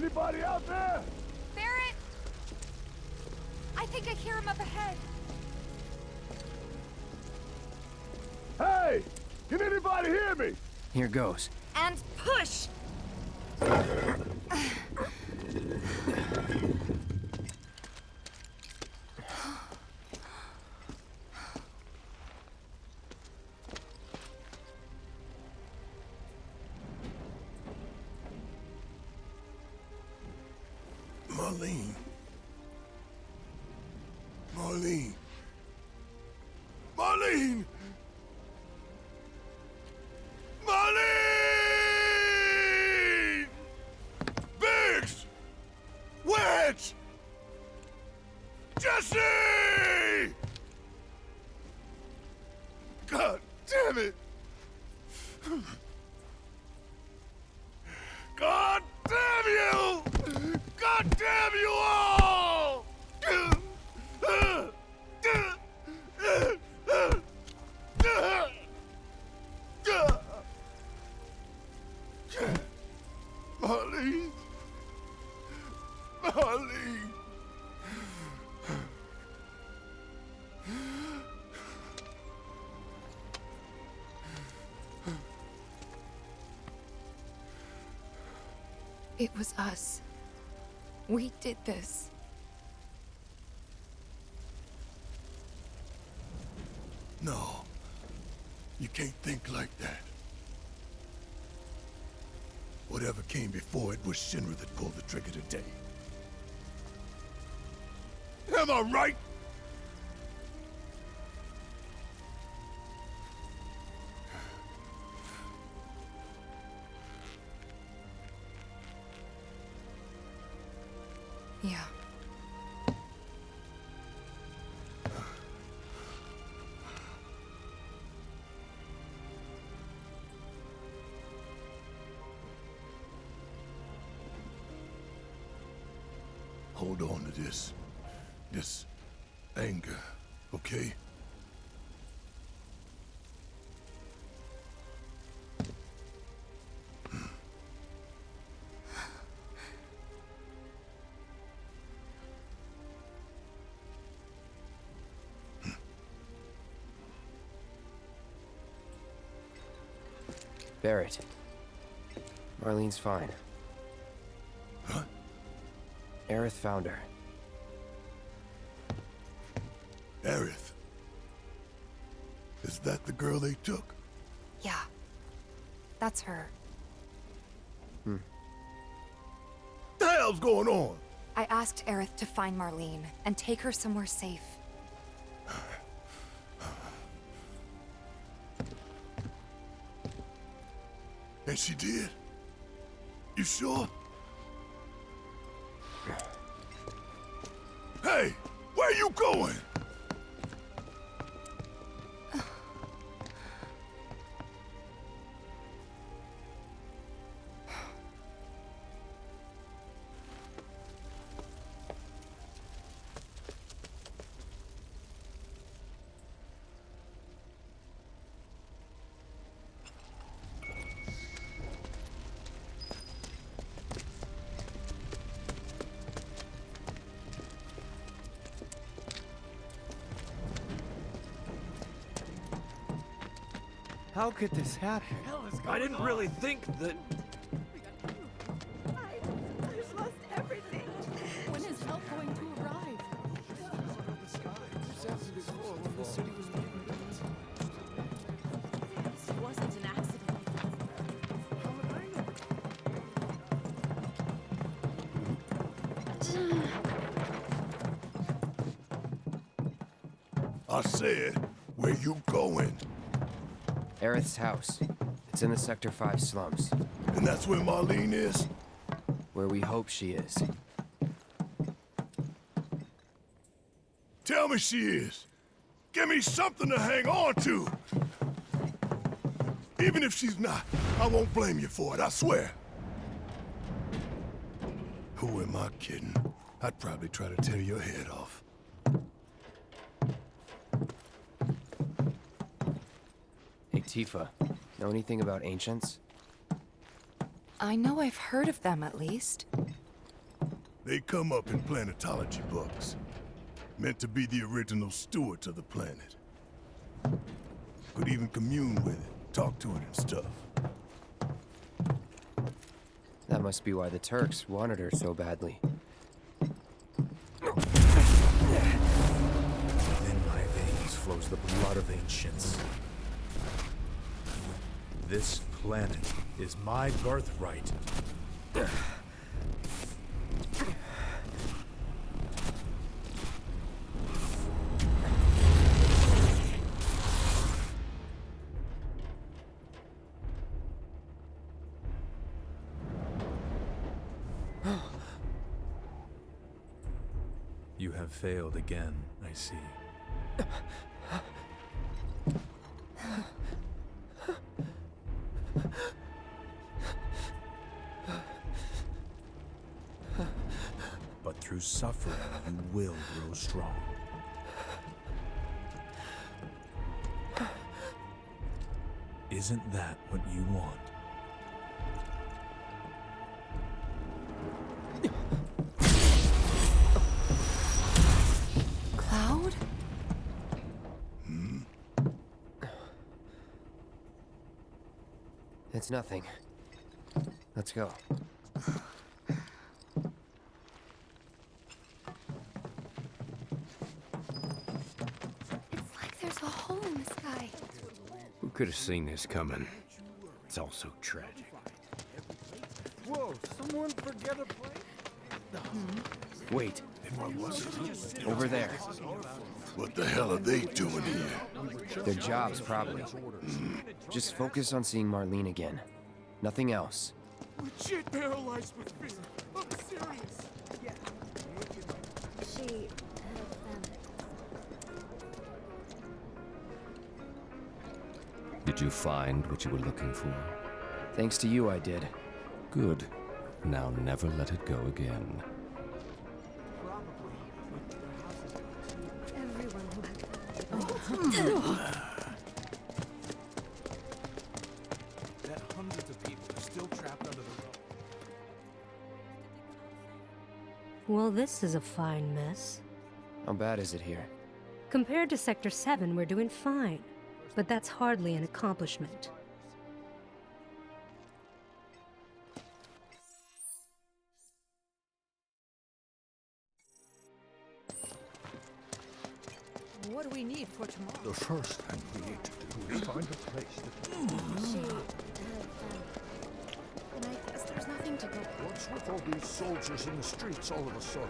Anybody out there? Barrett! I think I hear him up ahead. Hey! Can anybody hear me? Here goes. And push! Marlene. Marlene. Marlene! Marlene! Biggs! Wedge! Jesse! God damn it! God damn you! God damn you all! Marlene. Marlene. It was us. We did this. No. You can't think like that. Whatever came before it was Shinra that pulled the trigger today. Am I right? Yeah. Hold on to this anger, okay? Barrett. Marlene's fine. Huh? Aerith found her. Aerith. Is that the girl they took? Yeah. That's her. The hell's going on? I asked Aerith to find Marlene and take her somewhere safe. And she did? You sure? Hey, where you going? How could this happen? I didn't really think that... I just lost everything. When is help going to arrive? This wasn't an accident. I said, where you going? Aerith's house. It's in the Sector 5 slums. And that's where Marlene is? Where we hope she is. Tell me she is. Give me something to hang on to. Even if she's not, I won't blame you for it, I swear. Who am I kidding? I'd probably try to tear your head off. Hey, Tifa. Know anything about ancients? I know I've heard of them, at least. They come up in planetology books. Meant to be the original stewards of the planet. Could even commune with it, talk to it and stuff. That must be why the Turks wanted her so badly. Within my veins flows the blood of ancients. This planet is my birthright. You have failed again, I see. But through suffering, you will grow strong. Isn't that what you want? Cloud? It's nothing. Let's go. It's like there's a hole in the sky. Who could have seen this coming? It's all so tragic. Whoa, someone forget a plate? Wait. Over there. What the hell are they doing here? Their jobs, probably. Just focus on seeing Marlene again. Nothing else. Legit paralyzed with fear. I'm serious. She Did you find what you were looking for? Thanks to you, I did. Good. Now never let it go again. everyone who had That hundreds of people are still trapped under the rubble. Well, this is a fine mess. How bad is it here? Compared to Sector 7, we're doing fine. But that's hardly an accomplishment. What do we need for tomorrow? The first thing we need to do is find a place that... she and I guess there's nothing to go. What's with all these soldiers in the streets all of a sudden?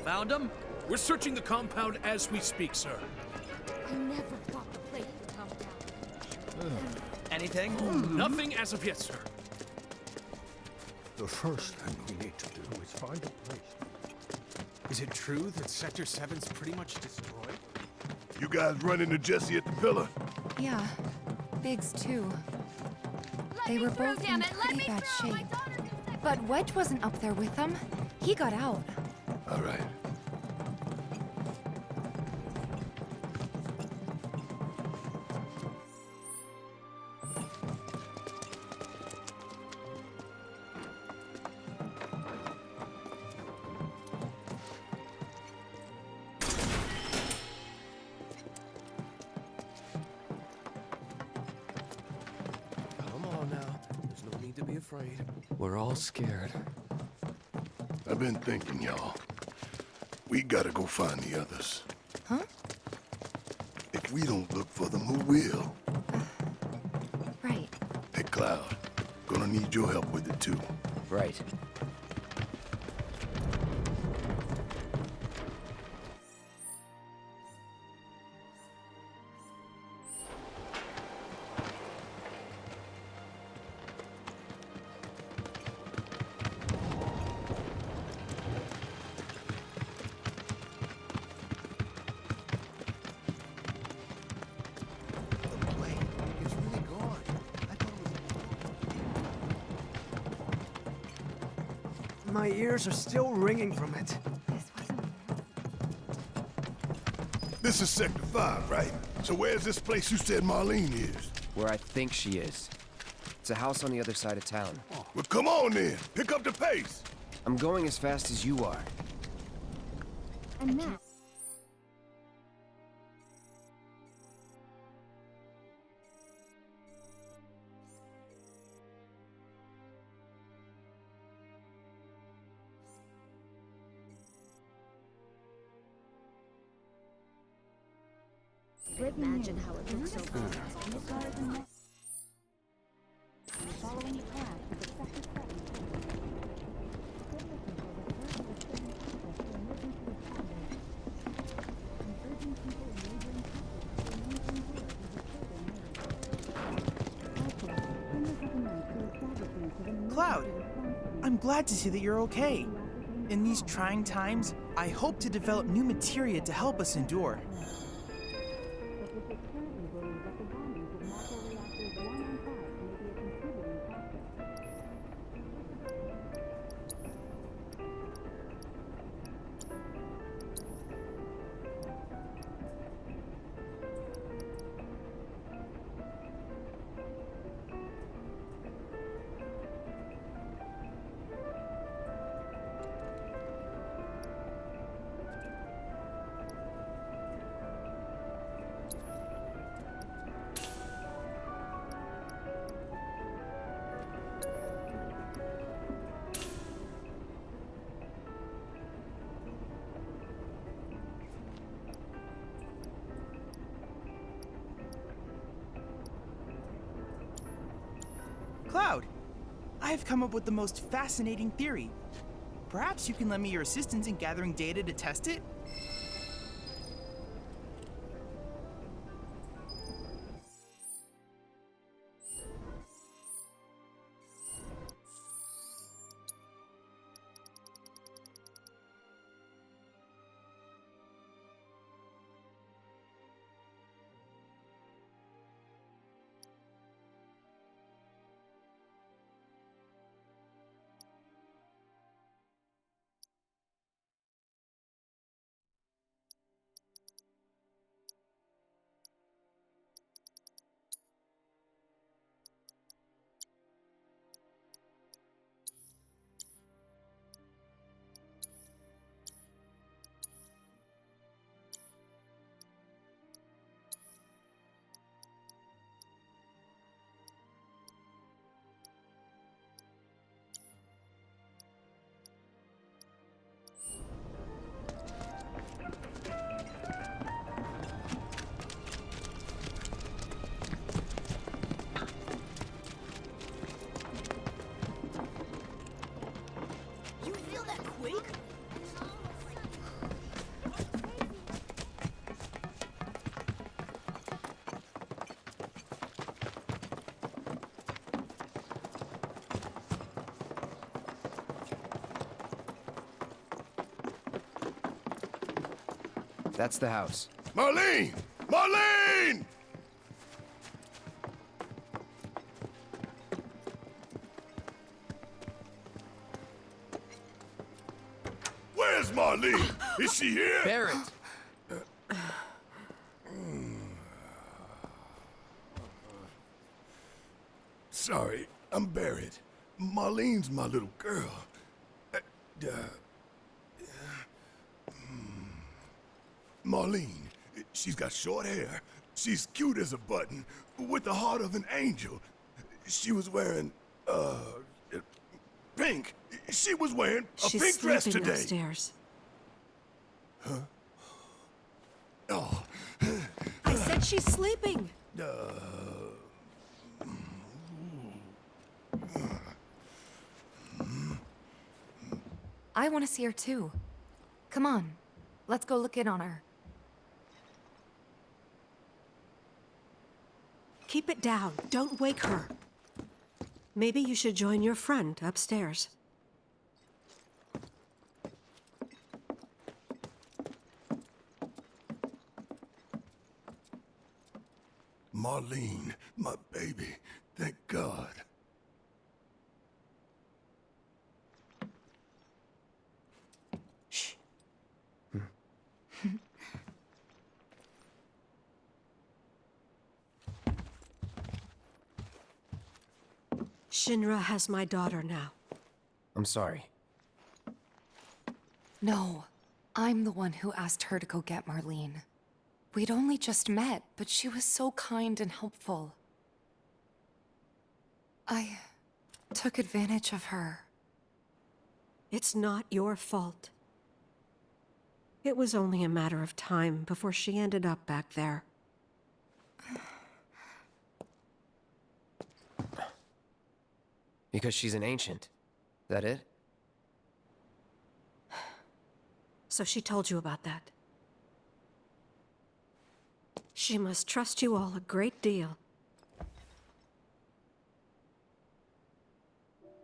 Found him? We're searching the compound as we speak, sir. I never thought the plate would come down. Anything? Nothing as of yet, sir. The first thing we need to do is find a place. Is it true that Sector 7's pretty much destroyed? You guys run into Jesse at the villa? Yeah, Biggs too. They were both in pretty bad shape. But Wedge wasn't up there with them. He got out. All right. Come on now. There's no need to be afraid. We're all scared. I've been thinking, y'all. We gotta go find the others. Huh? If we don't look for them, who will? Right. Hey, Cloud. Gonna need your help with it, too. Right. The plane is really gone. I thought it was... My ears are still ringing from it. This is Sector 5, right? So where's this place you said Marlene is? Where I think she is. It's a house on the other side of town. Well, come on then. Pick up the pace. I'm going as fast as you are. And Matt. Imagine how it looks over there. Cloud, I'm glad to see that you're okay. In these trying times, I hope to develop new materia to help us endure. Cloud, I've come up with the most fascinating theory. Perhaps you can lend me your assistance in gathering data to test it? You feel that quake? That's the house. Marlene! Marlene! Where's Marlene? Is she here? Barrett! Sorry, I'm buried. Marlene's my little girl. Marlene, she's got short hair. She's cute as a button, with the heart of an angel. She was wearing, pink. She was wearing a She's pink dress sleeping today. upstairs. Oh, I said she's sleeping. I want to see her too. Come on, let's go look in on her. Keep it down. Don't wake her. Maybe you should join your friend upstairs. Marlene, my baby. Thank God. Shh. Shinra has my daughter now. I'm sorry. No, I'm the one who asked her to go get Marlene. We'd only just met, but she was so kind and helpful. I took advantage of her. It's not your fault. It was only a matter of time before she ended up back there. Because she's an ancient. That it? So she told you about that. She must trust you all a great deal.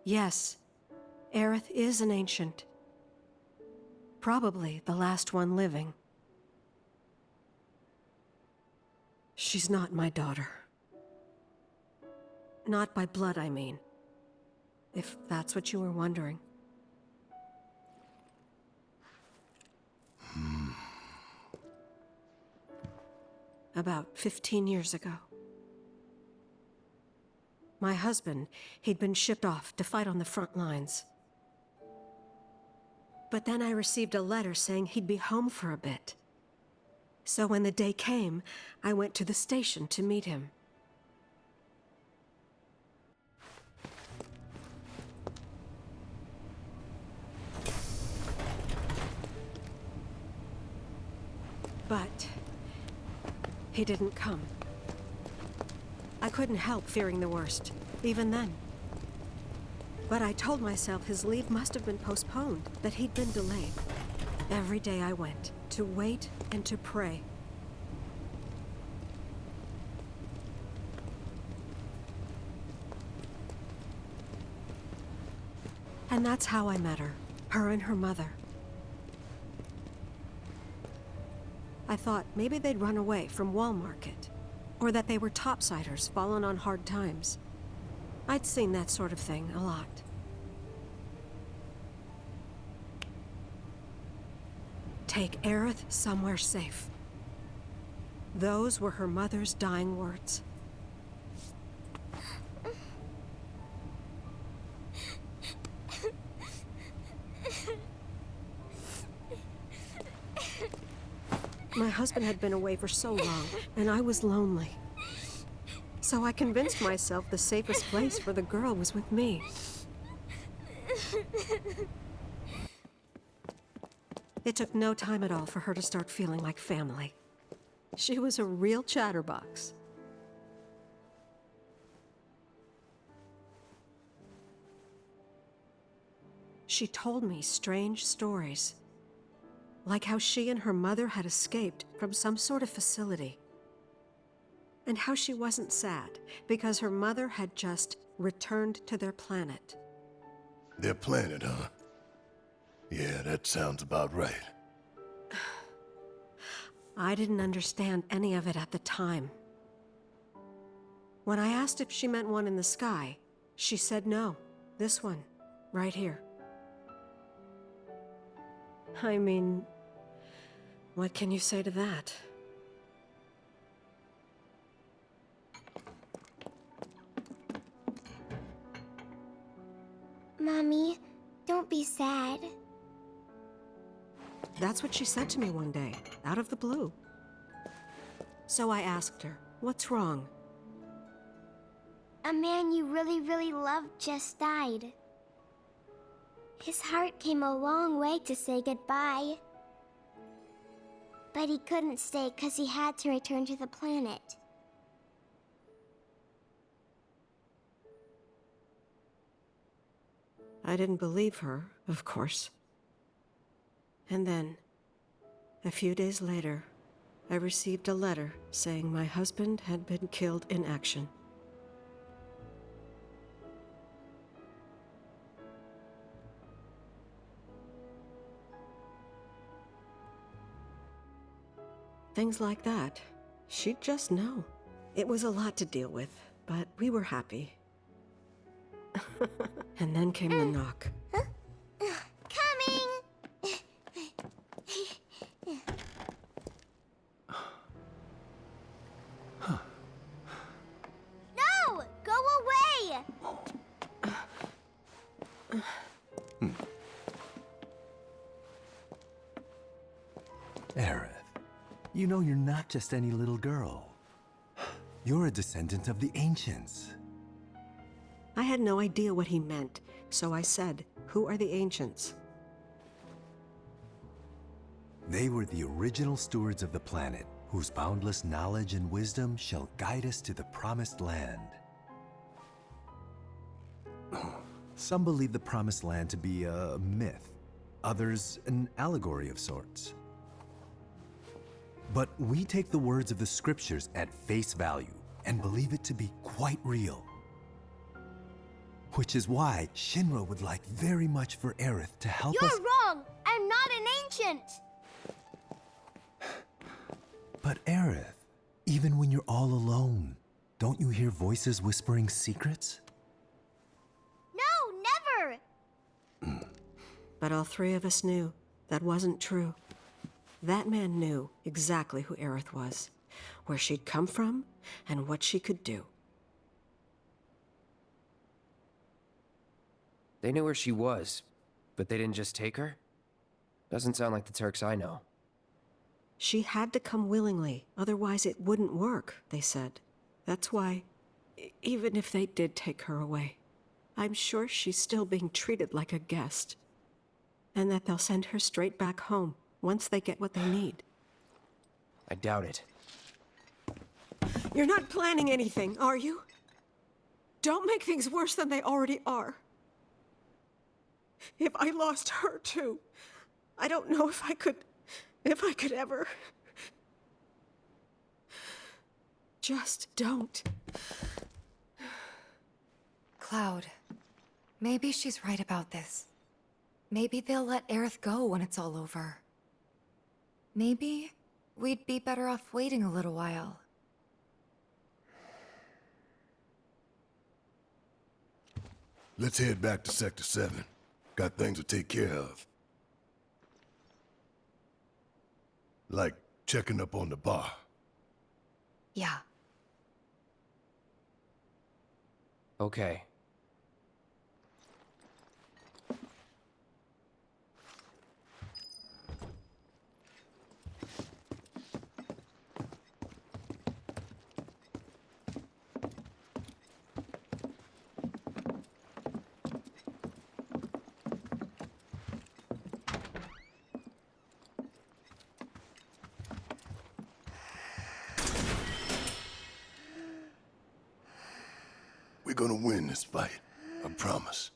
Yes, Aerith is an ancient. Probably the last one living. She's not my daughter. Not by blood, I mean. If that's what you were wondering. About 15 years ago. My husband, he'd been shipped off to fight on the front lines. But then I received a letter saying he'd be home for a bit. So when the day came, I went to the station to meet him. But he didn't come. I couldn't help fearing the worst, even then. But I told myself his leave must have been postponed, that he'd been delayed. Every day I went, to wait and to pray. And that's how I met her and her mother. I thought maybe they'd run away from Wall Market, or that they were topsiders fallen on hard times. I'd seen that sort of thing a lot. Take Aerith somewhere safe. Those were her mother's dying words. My husband had been away for so long, and I was lonely. So I convinced myself the safest place for the girl was with me. It took no time at all for her to start feeling like family. She was a real chatterbox. She told me strange stories. Like how she and her mother had escaped from some sort of facility. And how she wasn't sad, because her mother had just returned to their planet. Their planet, huh? Yeah, that sounds about right. I didn't understand any of it at the time. When I asked if she meant one in the sky, she said no. This one, right here. I mean, what can you say to that? Mommy, don't be sad. That's what she said to me one day, out of the blue. So I asked her, what's wrong? A man you really, really loved just died. His heart came a long way to say goodbye. But he couldn't stay because he had to return to the planet. I didn't believe her, of course. And then, a few days later, I received a letter saying my husband had been killed in action. Things like that. She'd just know. It was a lot to deal with, but we were happy. And then came the knock. Coming! No! Go away! Aerith, you know you're not just any little girl. You're a descendant of the Ancients. I had no idea what he meant, so I said, "Who are the Ancients?" They were the original stewards of the planet, whose boundless knowledge and wisdom shall guide us to the Promised Land. Some believe the Promised Land to be a myth, others an allegory of sorts. But we take the words of the scriptures at face value and believe it to be quite real. Which is why Shinra would like very much for Aerith to help us— You're wrong! I'm not an ancient! But Aerith, even when you're all alone, don't you hear voices whispering secrets? No, never! But all three of us knew that wasn't true. That man knew exactly who Aerith was, where she'd come from, and what she could do. They knew where she was, but they didn't just take her? Doesn't sound like the Turks I know. She had to come willingly, otherwise it wouldn't work, they said. That's why, even if they did take her away, I'm sure she's still being treated like a guest. And that they'll send her straight back home once they get what they need. I doubt it. You're not planning anything, are you? Don't make things worse than they already are. If I lost her too, I don't know if I could ever. Just don't. Cloud, maybe she's right about this. Maybe they'll let Aerith go when it's all over. Maybe we'd be better off waiting a little while. Let's head back to Sector 7. Got things to take care of. Like checking up on the bar. Yeah. Okay. We're gonna win this fight. I promise.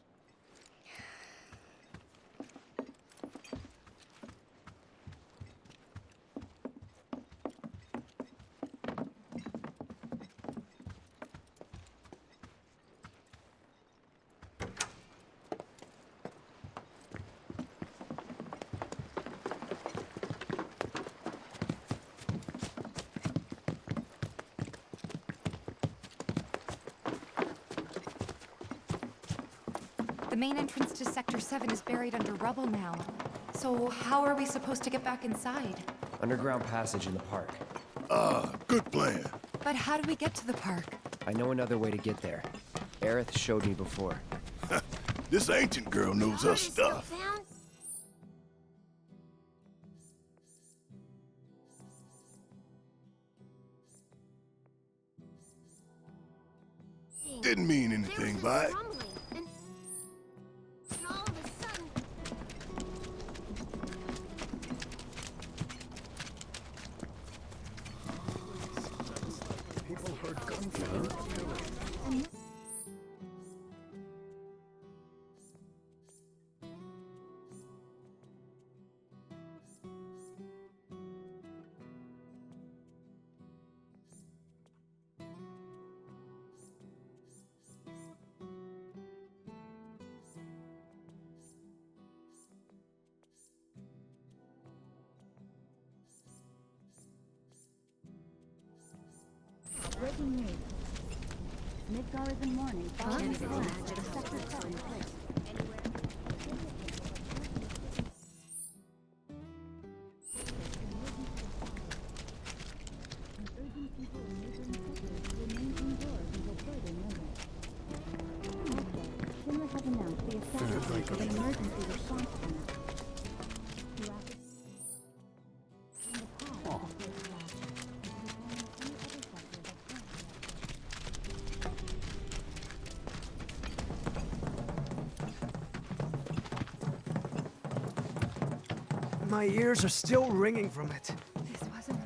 The main entrance to Sector 7 is buried under rubble now. So how are we supposed to get back inside? Underground passage in the park. Good plan. But how do we get to the park? I know another way to get there. Aerith showed me before. This ancient girl knows her stuff. Didn't mean anything by it. Breaking news. Midgar is in mourning following the crash at the Sector 7 place. Urgent people in neighboring sectors to remain indoors until further notice. Also, Shinra has announced the establishment of an emergency response team. My ears are still ringing from it. This wasn't...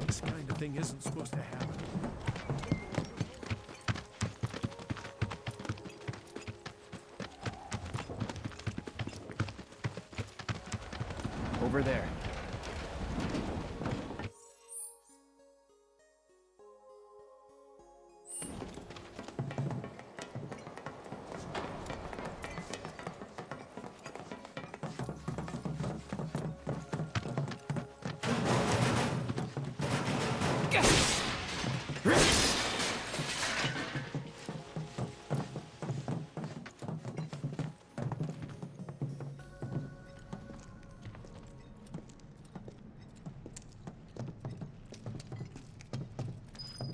This kind of thing isn't supposed to happen. Over there.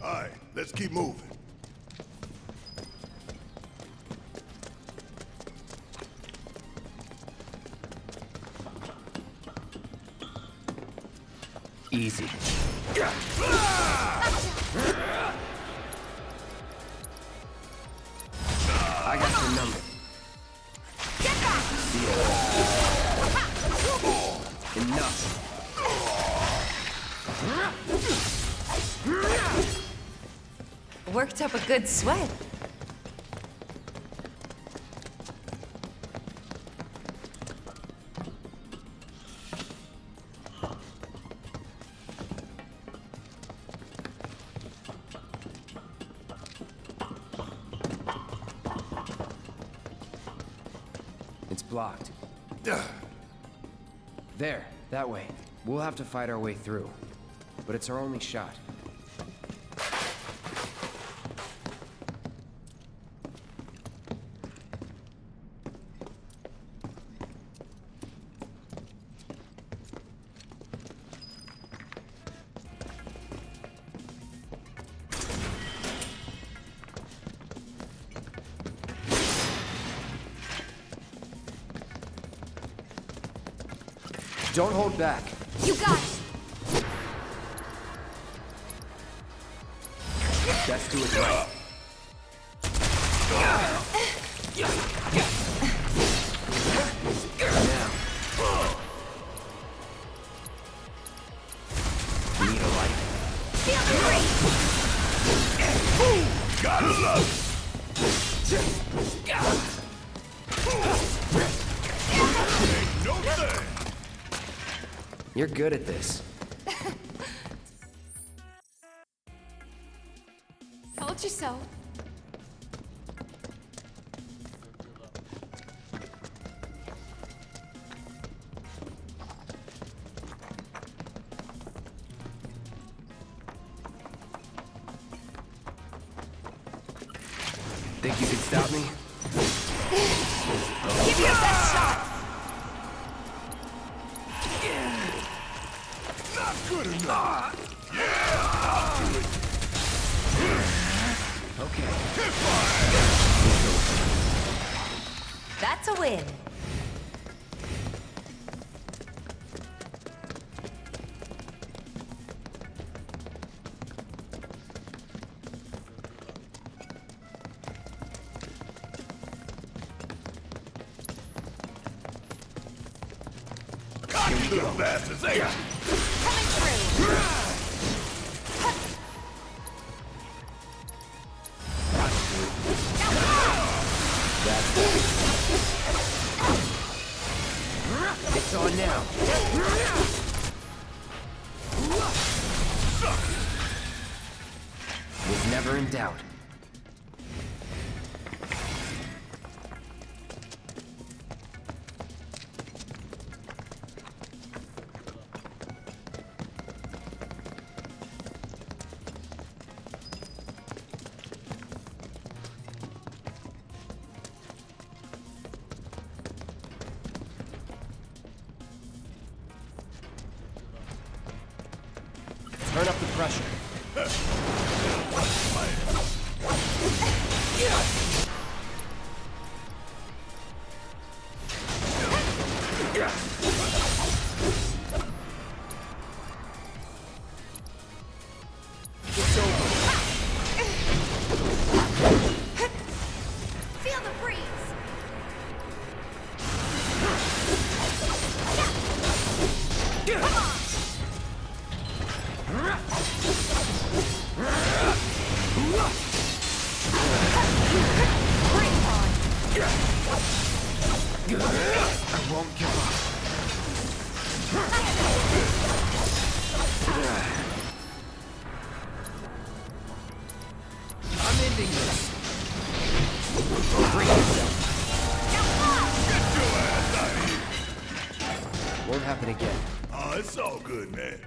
All right, let's keep moving. Easy. I got your number. Get back! Enough. Worked up a good sweat. It's blocked. There, that way. We'll have to fight our way through. But it's our only shot. Don't hold back. You got it! Let's do it right. Now. Need a light? Feel free! Gotta love it! Ain't no thing! You're good at this. Told you so. Think you can stop me? Give your best shot! Not good enough! Yeah! I'll do it! Okay. Hit fire! That's a win. Cocky little bastards, ain't ya? Coming through. It's on now. Was never in doubt. Turn up the pressure. It's over. Feel the breeze. I won't give up. I'm ending this. Won't happen again. Oh, it's all good, man.